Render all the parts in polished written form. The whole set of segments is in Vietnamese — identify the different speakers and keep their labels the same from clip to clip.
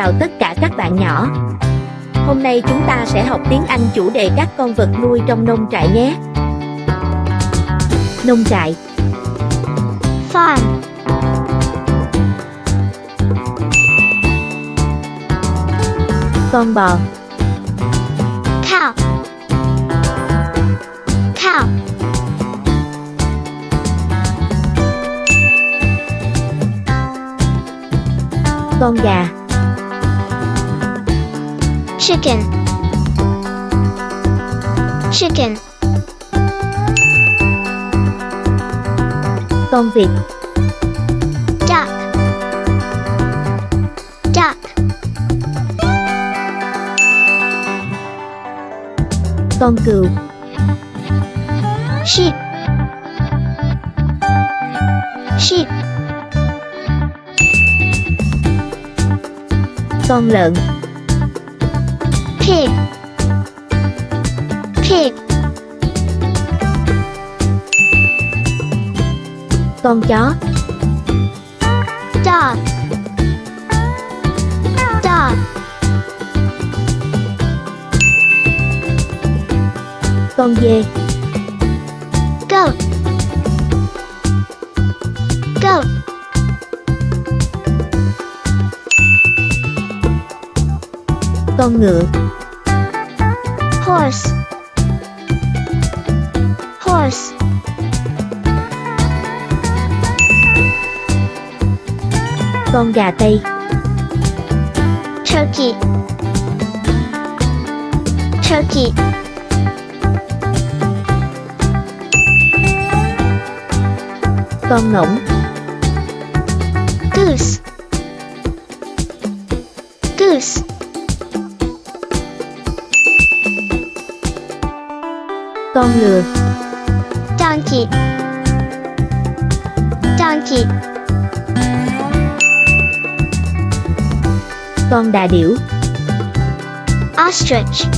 Speaker 1: chào tất cả các bạn nhỏ. Hôm nay chúng ta sẽ học tiếng Anh chủ đề các con vật nuôi trong nông trại nhé. Nông trại.
Speaker 2: Farm.
Speaker 1: Con bò.
Speaker 2: Cow. Cow.
Speaker 1: Con gà.
Speaker 2: Chicken. Chicken.
Speaker 1: Con vịt.
Speaker 2: Duck. Duck.
Speaker 1: Con cừu.
Speaker 2: Sheep. Sheep.
Speaker 1: Con lợn.
Speaker 2: Pig. Pig.
Speaker 1: Con chó.
Speaker 2: Dog. Dog.
Speaker 1: Con dê.
Speaker 2: Goat. Goat.
Speaker 1: Con ngựa.
Speaker 2: Horse. Horse.
Speaker 1: Con gà Tây.
Speaker 2: Turkey. Turkey.
Speaker 1: Con ngỗng.
Speaker 2: Goose. Goose.
Speaker 1: Con lừa.
Speaker 2: Donkey. Donkey.
Speaker 1: Con đà điểu.
Speaker 2: Ostrich.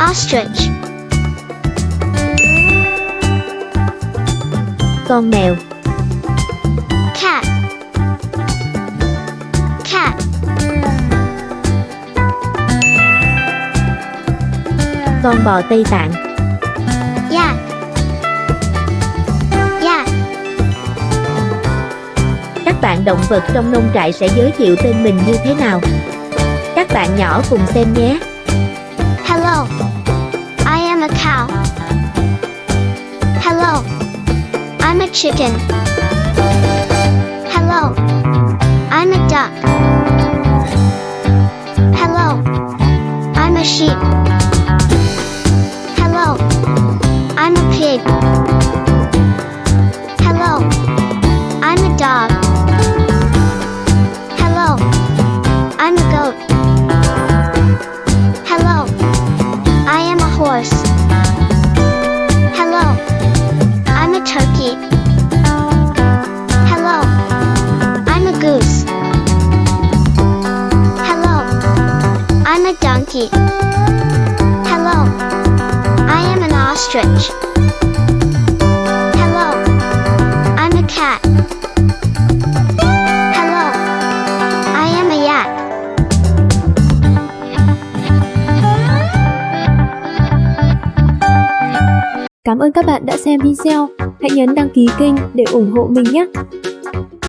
Speaker 2: Ostrich.
Speaker 1: Con mèo.
Speaker 2: Cat. Cat.
Speaker 1: Con bò Tây Tạng.
Speaker 2: Yak. Yak.
Speaker 1: Các bạn động vật trong nông trại sẽ giới thiệu tên mình như thế nào? Các bạn nhỏ cùng xem nhé.
Speaker 2: Hello. I am a cow. Hello. I'm a chicken. Hello. I'm a duck. Hello. I'm a sheep. Hello. I'm a pig. Hello. I'm a dog. Hello. I'm a goat. Hello. I am a horse. Hello. I'm a turkey. Hello. I'm a goose. Hello. I'm a donkey. Hello. I am an ostrich. Hello. I'm a cat. Hello. I am a yak.
Speaker 3: Cảm ơn các bạn đã xem video. Hãy nhấn đăng ký kênh để ủng hộ mình nhé!